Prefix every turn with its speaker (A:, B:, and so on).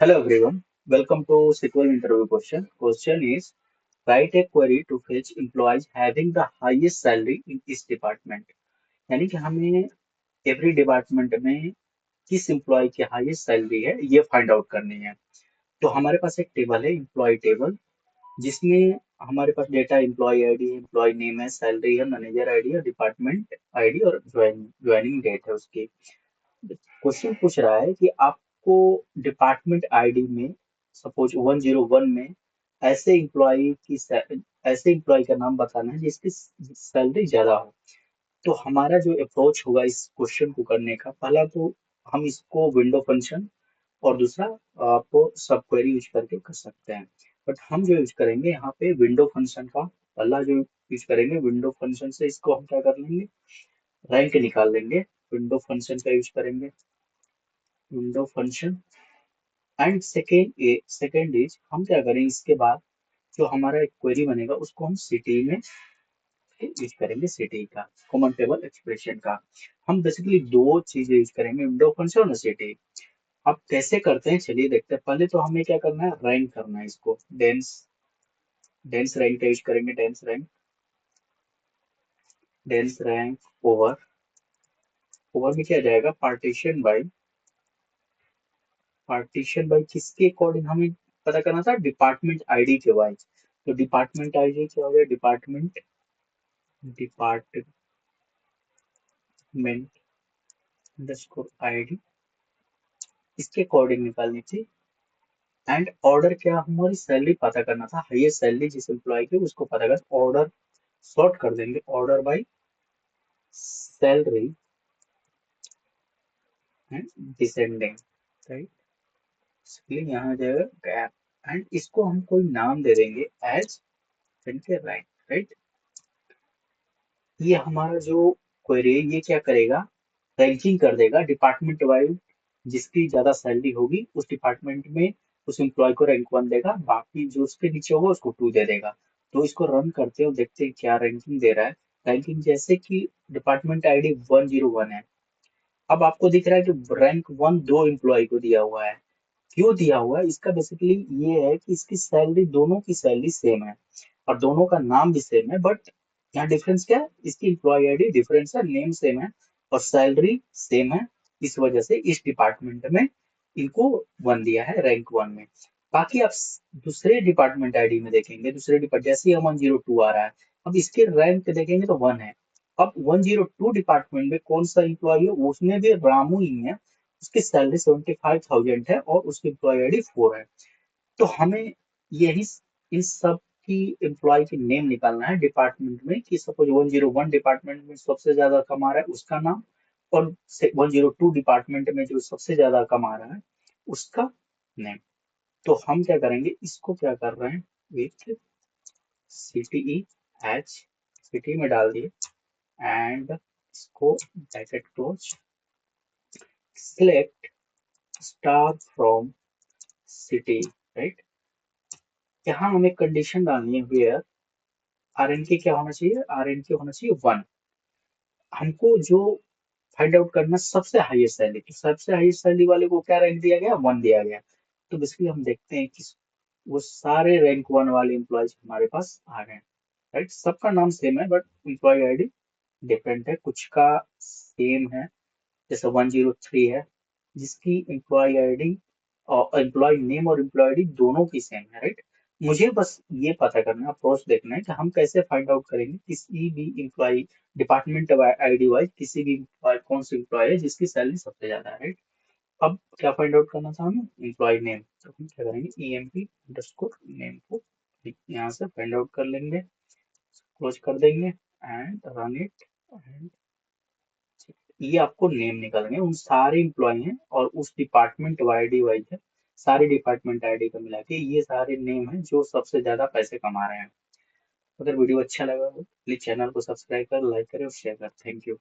A: Hello everyone, welcome to SQL interview question. Question is write a query to fetch employees having the highest salary in each department. यानी कि हमें every department में किस employ की highest salary है ये find out करनी है। तो हमारे पास एक टेबल है एम्प्लॉय टेबल जिसमें हमारे पास डेटा एम्प्लॉय आईडी है, एम्प्लॉय नेम है, सैलरी है, मैनेजर आईडी है, डिपार्टमेंट आईडी और ज्वाइनिंग डेट है उसकी। क्वेश्चन पूछ रहा है कि आपको डिपार्टमेंट आईडी में सपोज 101 में ऐसे एम्प्लॉय की ऐसे एम्प्लॉय का नाम बताना है जिसकी सैलरी ज्यादा हो। तो हमारा जो अप्रोच होगा इस क्वेश्चन को करने का, पहला तो हम इसको विंडो फंक्शन और दूसरा आप सब क्वेरी यूज करके कर सकते हैं। बट हम जो यूज करेंगे यहाँ पे विंडो फंक्शन का, पहला जो यूज करेंगे विंडो फंक्शन से इसको हम क्या कर लेंगे, रैंक निकाल लेंगे। विंडो फंक्शन का यूज करेंगे, window function and second is हम क्या करें इसके बाद जो हमारा एक क्वेरी बनेगा उसको हम सिटी में यूज करेंगे, सिटी का कॉमन टेबल एक्सप्रेशन का। हम बेसिकली दो चीजें यूज करेंगे, विंडो फंक्शन और सिटी। अब कैसे करते हैं चलिए देखते हैं। पहले तो हमें क्या करना है, रैंक करना है इसको। डेंस डेंस रैंक का यूज करेंगे, डेंस रैंक ओवर ओवर में क्या जाएगा, पार्टीशन बाय किसके अकॉर्डिंग हमें पता करना था, डिपार्टमेंट आईडी के वाइज। तो डिपार्टमेंट आईडी क्या हो गया, डिपार्टमेंट अंडरस्कोर आईडी, इसके अकॉर्डिंग निकालनी थी। एंड ऑर्डर क्या, हमारी सैलरी पता करना था, हाईएस्ट सैलरी जिस एम्प्लॉय की उसको पता कर ऑर्डर सॉर्ट कर देंगे, order by salary and descending, right. इसलिए यहाँ आ जाएगा गैप एंड इसको हम कोई नाम दे देंगे एज के रैंक, राइट। ये हमारा जो क्वेरी है ये क्या करेगा, रैंकिंग कर देगा डिपार्टमेंट वाइज। जिसकी ज्यादा सैलरी होगी उस डिपार्टमेंट में उस एम्प्लॉय को रैंक 1 देगा, बाकी जो उसके नीचे होगा उसको 2 दे देगा। तो इसको रन करते हैं और देखते हैं क्या रैंकिंग दे रहा है। रैंकिंग जैसे कि डिपार्टमेंट आईडी 101 है। अब आपको दिख रहा है कि रैंक 1 दो एम्प्लॉय को दिया हुआ है। क्यों दिया हुआ है, इसका बेसिकली ये है कि इसकी सैलरी, दोनों की सैलरी सेम है और दोनों का नाम भी सेम है। बट यहाँ डिफरेंस क्या है, इसकी एम्प्लॉय आईडी डिफरेंस है, नेम सेम है और सैलरी सेम है। इस वजह से इस डिपार्टमेंट में इनको 1 दिया है, रैंक 1 में। बाकी आप दूसरे डिपार्टमेंट आईडी में देखेंगे, दूसरे डिपार्ट जैसे ही 102 आ रहा है, अब इसके रैंक देखेंगे तो 1 है। अब 102 डिपार्टमेंट में कौन सा एम्प्लॉय है, उसमें भी रामू ही है। उसकी सैलरी 75,000 है और उसकी एम्प्लॉय आईडी 4 है। तो हमें यही इन सब की एम्प्लॉय की नेम निकालना है डिपार्टमेंट में, कि सपोज 101 डिपार्टमेंट में सबसे ज्यादा कमा रहा है उसका नाम, और 102 डिपार्टमेंट में जो सबसे ज्यादा कमा रहा है उसका नेम। तो हम क्या करेंगे, इसको क्या कर रहे हैं, विथ सीटीई एच, सिटी में डाल दिए एंड इसको bracket close, select star from city, right. यहाँ हमें कंडीशन डालनी है, वेयर आर एन के क्या होना चाहिए, आर एन के होना चाहिए 1। हमको जो फाइंड आउट करना सबसे हाईएस्ट सैलरी, तो सबसे हाईएस्ट सैलरी वाले को क्या रैंक दिया गया, 1 दिया गया। तो बेसिकली हम देखते हैं कि वो सारे रैंक 1 वाले एम्प्लॉयज हमारे पास आ गए, राइट। सबका नाम सेम है बट एम्प्लॉय आईडी डिफरेंट है, कुछ का सेम है। जैसे 103 है जिसकी एम्प्लॉय आईडी और एम्प्लॉय नेम और एम्प्लॉय आईडी दोनों की सेम है, राइट। मुझे बस ये पता करना है, अप्रोच देखना है कि हम कैसे फाइंड आउट करेंगे किसी भी एम्प्लॉय डिपार्टमेंट आईडी वाइज, किसी भी employee कौन सी एम्प्लॉय है जिसकी सैलरी सबसे ज्यादा है, राइट। अब क्या फाइंड आउट करना था हमें, एम्प्लॉय नेम। तो हम क्या करेंगे, E M P underscore name को यहाँ से फाइंड आउट कर लेंगे, क्लोज कर देंगे एंड रन इट। ये आपको नेम निकालेंगे, उन सारे इम्प्लॉय हैं और उस डिपार्टमेंट आईडी वाइज है, सारे डिपार्टमेंट आईडी को मिला के ये सारे नेम हैं जो सबसे ज्यादा पैसे कमा रहे हैं। अगर वीडियो अच्छा लगा हो प्लीज चैनल को सब्सक्राइब कर, लाइक करें और शेयर करें। Thank you.